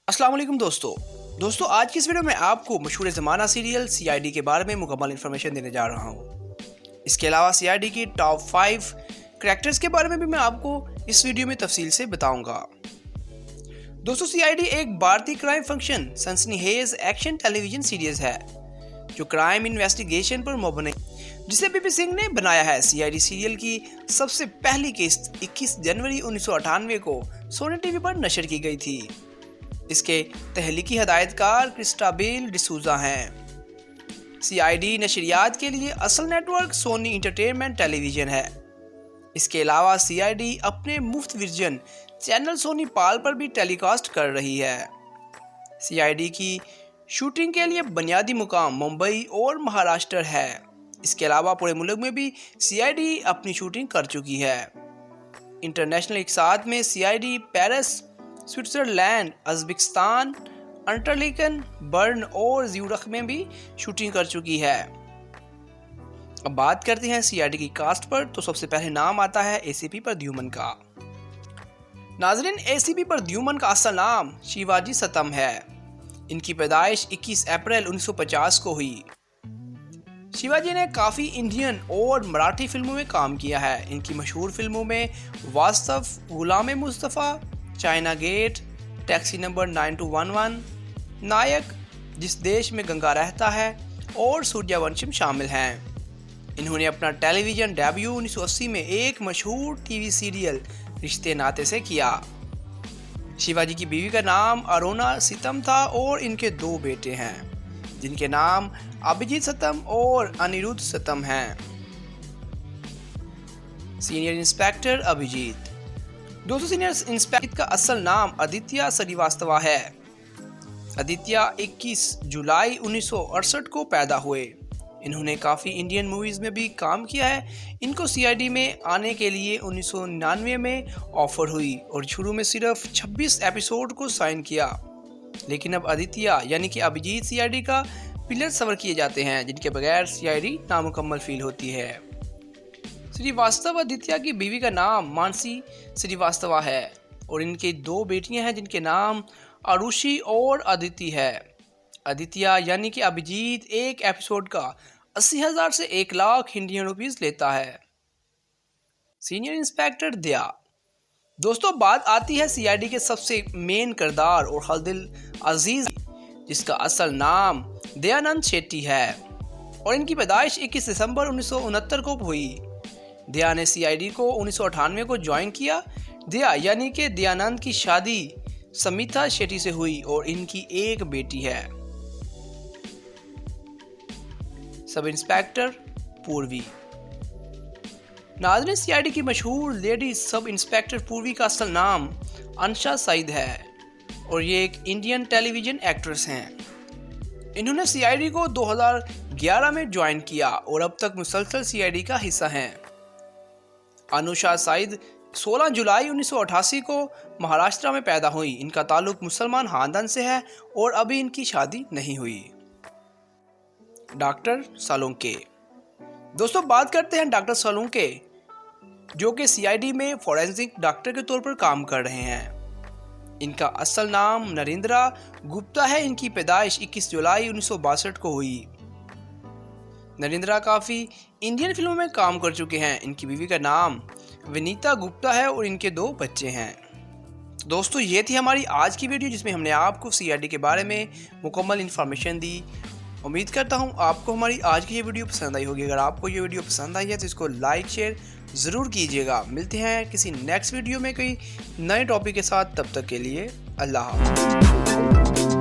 अस्सलाम वालेकुम दोस्तों आज की इस वीडियो में आपको मशहूर ज़माना सीरियल सीआईडी के बारे में मुकम्मल इन्फॉर्मेशन देने जा रहा हूँ। इसके अलावा सीआईडी की टॉप 5 करैक्टर्स के बारे में भी मैं आपको इस वीडियो में तफसील से बताऊंगा। दोस्तों सीआईडी एक भारतीय क्राइम फंक्शन सनसनीखेज एक्शन टेलीविजन सीरीज है जो क्राइम इन्वेस्टिगेशन पर मुबनी, जिसे बीपी सिंह ने बनाया है। सीआईडी सीरियल की सबसे पहली किस्त 21 जनवरी 1998 को सोनी टीवी पर नशर की गई थी। इसके तहलीकी हदायतकार क्रिस्टाबेल डिसूजा हैं। सीआईडी नशरियात के लिए असल नेटवर्क सोनी इंटरटेनमेंट टेलीविजन है। इसके अलावा सीआईडी अपने मुफ्त वर्जन चैनल सोनी पाल पर भी टेलीकास्ट कर रही है। सीआईडी की शूटिंग के लिए बुनियादी मुकाम मुंबई और महाराष्ट्र है। इसके अलावा पूरे मुल्क में भी सीआईडी अपनी शूटिंग कर चुकी है। इंटरनेशनल इकसात में CID Paris, Switzerland, Uzbekistan, Interlaken, Bern और ज्यूरिख में भी शूटिंग कर चुकी है। अब बात करते हैं सीआईडी की कास्ट पर, तो सबसे पहले नाम आता है एसीपी प्रद्युमन का। नाज़रीन, एसीपी प्रद्युमन का असल नाम शिवाजी सतम है। इनकी पैदाइश 21 अप्रैल 1950 को हुई। शिवाजी ने काफ़ी इंडियन और मराठी फिल्मों में काम किया है। इनकी मशहूर फिल्मों में वास्तव, गुलाम मुस्तफ़ा, चाइना गेट, टैक्सी नंबर 9211, नायक, जिस देश में गंगा रहता है और सूर्यवंशम शामिल हैं। इन्होंने अपना टेलीविज़न डेब्यू 1980 में एक मशहूर टीवी सीरियल रिश्ते नाते से किया। शिवाजी की बीवी का नाम अरुणा सितम था और इनके 2 बेटे हैं जिनके नाम अभिजीत सतम और अनिरुद्ध सतम हैं। Senior inspector Abhijeet. दोस्तों, सीनियर इंस्पेक्टर का असल नाम आदित्य श्रीवास्तव है। आदित्य 21 जुलाई 1968 को पैदा हुए। इन्होंने काफ़ी इंडियन मूवीज़ में भी काम किया है। इनको सीआईडी में आने के लिए 1999 में ऑफर हुई और शुरू में सिर्फ 26 एपिसोड को साइन किया, लेकिन अब आदित्य यानी कि अभिजीत सीआईडी का पिलर सवर किए जाते हैं, जिनके बगैर सीआईडी नामुकम्मल फील होती है। श्रीवास्तव आदित्य की बीवी का नाम मानसी श्रीवास्तव है और इनकी 2 बेटियां हैं जिनके नाम आरुषि और अदिति है। आदित्य यानी कि अभिजीत एक एपिसोड का 80,000 से 1 लाख इंडियन रुपीस लेता है। सीनियर इंस्पेक्टर दया। दोस्तों, बात आती है सीआईडी के सबसे मेन किरदार और हरदिल अजीज, जिसका असल नाम दयानंद शेट्टी है और इनकी पैदाइश 21 दिसंबर 1969 को हुई। दया ने सीआईडी को 1998 को ज्वाइन किया। दया यानी कि दयानंद की शादी समिता शेट्टी से हुई और इनकी एक बेटी है। सब इंस्पेक्टर पूर्वी। नाज़रीन, सीआईडी की मशहूर लेडी सब इंस्पेक्टर पूर्वी का असल नाम अंशा सईद है और ये एक इंडियन टेलीविजन एक्ट्रेस हैं। इन्होंने सीआईडी को 2011 में ज्वाइन किया और अब तक मुसलसल सीआईडी का हिस्सा हैं। अनुषा सईद 16 जुलाई 1988 को महाराष्ट्र में पैदा हुई। इनका ताल्लुक मुसलमान खानदान से है और अभी इनकी शादी नहीं हुई। डॉक्टर सालुंके। दोस्तों, बात करते हैं डॉक्टर सालुंके, जो कि सीआईडी में फॉरेंसिक डॉक्टर के तौर पर काम कर रहे हैं। इनका असल नाम नरेंद्रा गुप्ता है। इनकी पैदाइश 21 जुलाई 1962 को हुई। नरेंद्रा काफ़ी इंडियन फिल्मों में काम कर चुके हैं। इनकी बीवी का नाम विनीता गुप्ता है और इनके 2 बच्चे हैं। दोस्तों, ये थी हमारी आज की वीडियो जिसमें हमने आपको सीआईडी के बारे में मुकम्मल इन्फॉर्मेशन दी। उम्मीद करता हूँ आपको हमारी आज की ये वीडियो पसंद आई होगी। अगर आपको ये वीडियो पसंद आई है तो इसको लाइक शेयर ज़रूर कीजिएगा। मिलते हैं किसी नेक्स्ट वीडियो में कोई नए टॉपिक के साथ। तब तक के लिए अल्लाह हाफ़िज़।